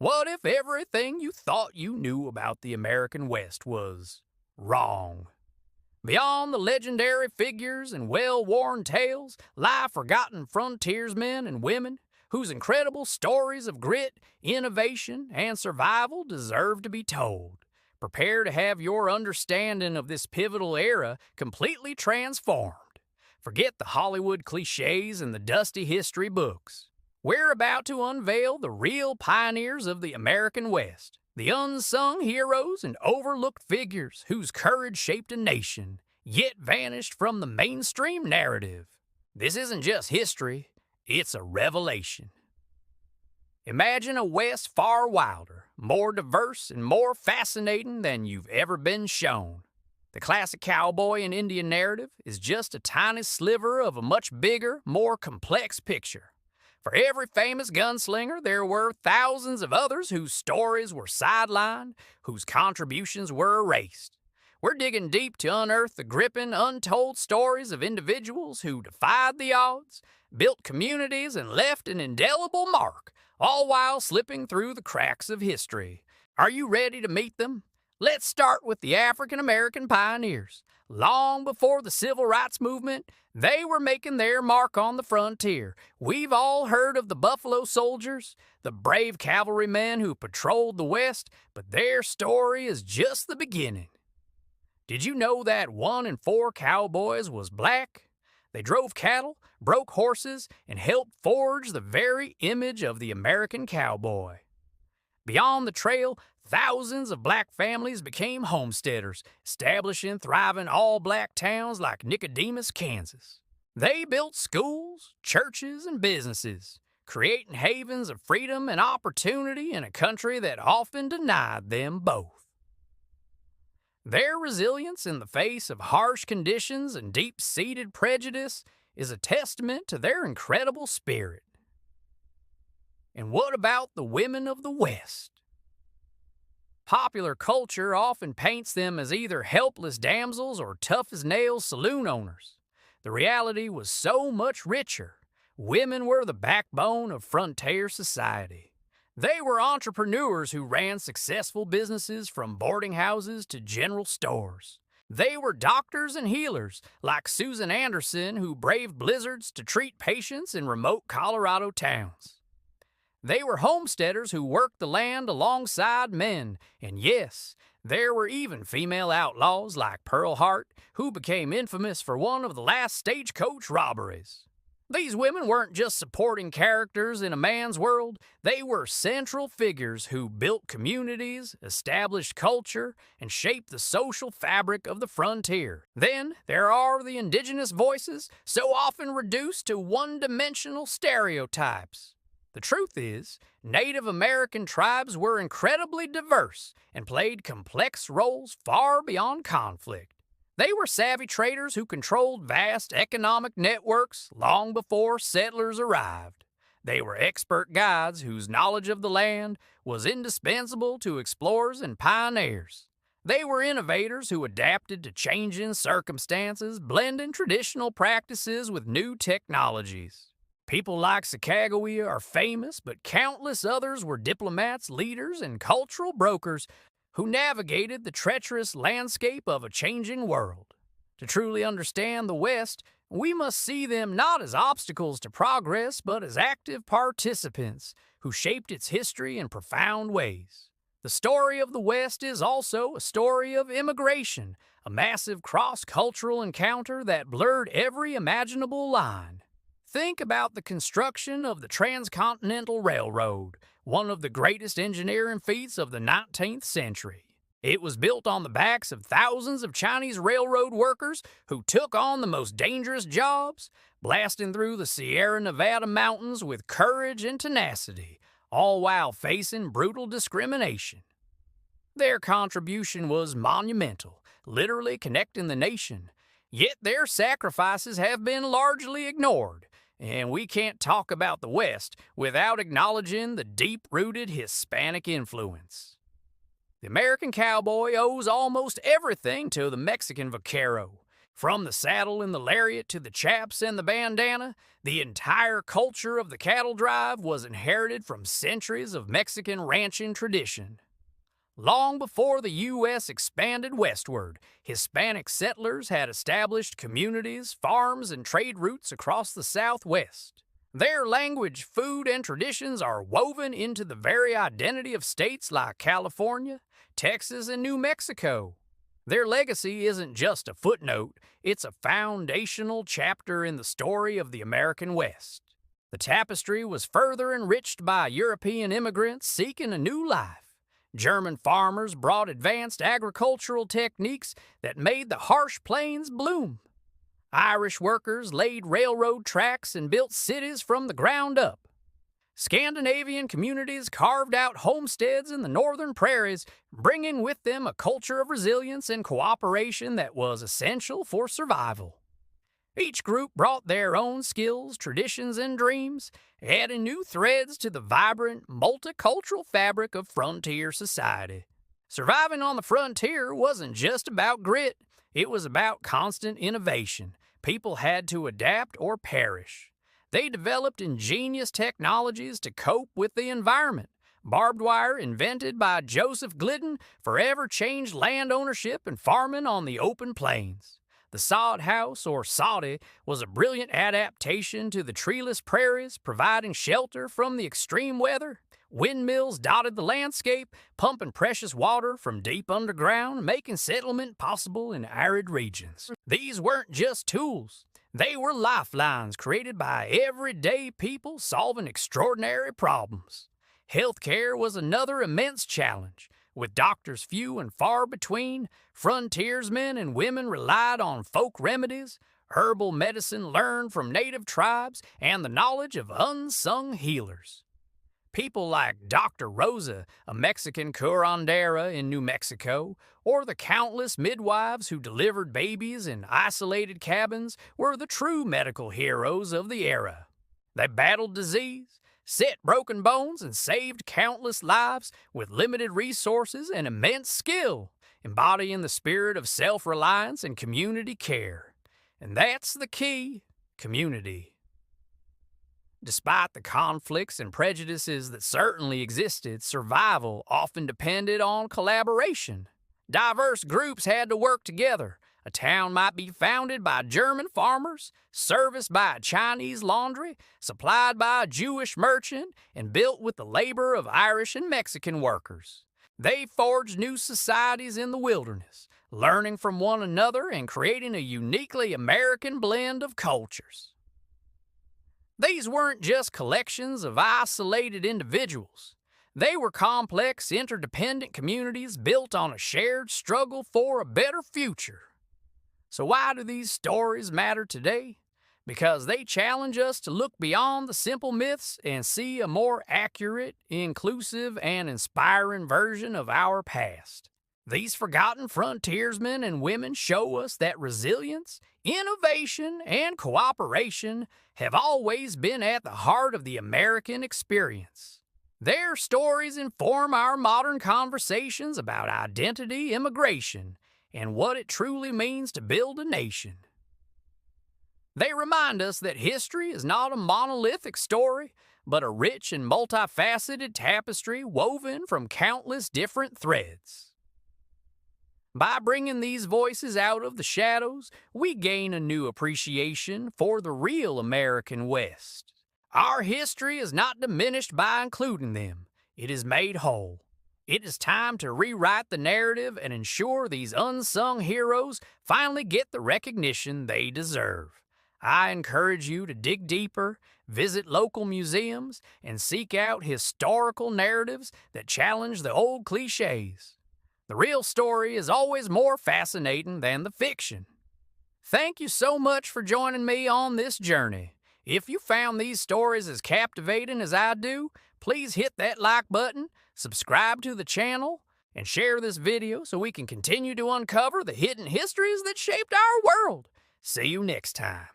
What if everything you thought you knew about the American West was wrong? Beyond the legendary figures and well-worn tales lie forgotten frontiersmen and women whose incredible stories of grit, innovation, and survival deserve to be told. Prepare to have your understanding of this pivotal era completely transformed. Forget the Hollywood cliches and the dusty history books. We're about to unveil the real pioneers of the American West, the unsung heroes and overlooked figures whose courage shaped a nation, yet vanished from the mainstream narrative. This isn't just history, it's a revelation. Imagine a West far wilder, more diverse, and more fascinating than you've ever been shown. The classic cowboy and Indian narrative is just a tiny sliver of a much bigger, more complex picture. For every famous gunslinger, there were thousands of others whose stories were sidelined, whose contributions were erased. We're digging deep to unearth the gripping, untold stories of individuals who defied the odds, built communities, and left an indelible mark, all while slipping through the cracks of history. Are you ready to meet them? Let's start with the African American pioneers. Long before the Civil Rights Movement, they were making their mark on the frontier. We've all heard of the Buffalo Soldiers, the brave cavalrymen who patrolled the West, but their story is just the beginning. Did you know that 1 in 4 cowboys was black? They drove cattle, broke horses, and helped forge the very image of the American cowboy. Beyond the trail, thousands of black families became homesteaders, establishing thriving all-black towns like Nicodemus, Kansas. They built schools, churches, and businesses, creating havens of freedom and opportunity in a country that often denied them both. Their resilience in the face of harsh conditions and deep-seated prejudice is a testament to their incredible spirit. And what about the women of the West? Popular culture often paints them as either helpless damsels or tough-as-nails saloon owners. The reality was so much richer. Women were the backbone of frontier society. They were entrepreneurs who ran successful businesses from boarding houses to general stores. They were doctors and healers, like Susan Anderson, who braved blizzards to treat patients in remote Colorado towns. They were homesteaders who worked the land alongside men, and yes, there were even female outlaws like Pearl Hart, who became infamous for one of the last stagecoach robberies. These women weren't just supporting characters in a man's world, they were central figures who built communities, established culture, and shaped the social fabric of the frontier. Then, there are the indigenous voices, so often reduced to one-dimensional stereotypes. The truth is, Native American tribes were incredibly diverse and played complex roles far beyond conflict. They were savvy traders who controlled vast economic networks long before settlers arrived. They were expert guides whose knowledge of the land was indispensable to explorers and pioneers. They were innovators who adapted to changing circumstances, blending traditional practices with new technologies. People like Sacagawea are famous, but countless others were diplomats, leaders, and cultural brokers who navigated the treacherous landscape of a changing world. To truly understand the West, we must see them not as obstacles to progress, but as active participants who shaped its history in profound ways. The story of the West is also a story of immigration, a massive cross-cultural encounter that blurred every imaginable line. Think about the construction of the Transcontinental Railroad, one of the greatest engineering feats of the 19th century. It was built on the backs of thousands of Chinese railroad workers who took on the most dangerous jobs, blasting through the Sierra Nevada mountains with courage and tenacity, all while facing brutal discrimination. Their contribution was monumental, literally connecting the nation. Yet their sacrifices have been largely ignored. And we can't talk about the West without acknowledging the deep-rooted Hispanic influence. The American cowboy owes almost everything to the Mexican vaquero. From the saddle and the lariat to the chaps and the bandana, the entire culture of the cattle drive was inherited from centuries of Mexican ranching tradition. Long before the U.S. expanded westward, Hispanic settlers had established communities, farms, and trade routes across the Southwest. Their language, food, and traditions are woven into the very identity of states like California, Texas, and New Mexico. Their legacy isn't just a footnote, it's a foundational chapter in the story of the American West. The tapestry was further enriched by European immigrants seeking a new life. German farmers brought advanced agricultural techniques that made the harsh plains bloom. Irish workers laid railroad tracks and built cities from the ground up. Scandinavian communities carved out homesteads in the northern prairies, bringing with them a culture of resilience and cooperation that was essential for survival. Each group brought their own skills, traditions, and dreams, adding new threads to the vibrant, multicultural fabric of frontier society. Surviving on the frontier wasn't just about grit, it was about constant innovation. People had to adapt or perish. They developed ingenious technologies to cope with the environment. Barbed wire, invented by Joseph Glidden, forever changed land ownership and farming on the open plains. The sod house, or soddy, was a brilliant adaptation to the treeless prairies, providing shelter from the extreme weather. Windmills dotted the landscape, pumping precious water from deep underground, making settlement possible in arid regions. These weren't just tools. They were lifelines created by everyday people solving extraordinary problems. Healthcare was another immense challenge. With doctors few and far between, frontiersmen and women relied on folk remedies, herbal medicine learned from native tribes, and the knowledge of unsung healers. People like Dr. Rosa, a Mexican curandera in New Mexico, or the countless midwives who delivered babies in isolated cabins were the true medical heroes of the era. They battled disease, set broken bones, and saved countless lives with limited resources and immense skill, embodying the spirit of self-reliance and community care. And that's the key: community. Despite the conflicts and prejudices that certainly existed, survival often depended on collaboration. Diverse groups had to work together. A town might be founded by German farmers, serviced by a Chinese laundry, supplied by a Jewish merchant, and built with the labor of Irish and Mexican workers. They forged new societies in the wilderness, learning from one another and creating a uniquely American blend of cultures. These weren't just collections of isolated individuals. They were complex, interdependent communities built on a shared struggle for a better future. So why do these stories matter today? Because they challenge us to look beyond the simple myths and see a more accurate, inclusive, and inspiring version of our past. These forgotten frontiersmen and women show us that resilience, innovation, and cooperation have always been at the heart of the American experience. Their stories inform our modern conversations about identity, immigration, and what it truly means to build a nation. They remind us that history is not a monolithic story, but a rich and multifaceted tapestry woven from countless different threads. By bringing these voices out of the shadows, we gain a new appreciation for the real American West. Our history is not diminished by including them. It is made whole. It is time to rewrite the narrative and ensure these unsung heroes finally get the recognition they deserve. I encourage you to dig deeper, visit local museums, and seek out historical narratives that challenge the old cliches. The real story is always more fascinating than the fiction. Thank you so much for joining me on this journey. If you found these stories as captivating as I do, please hit that like button, subscribe to the channel, and share this video so we can continue to uncover the hidden histories that shaped our world. See you next time.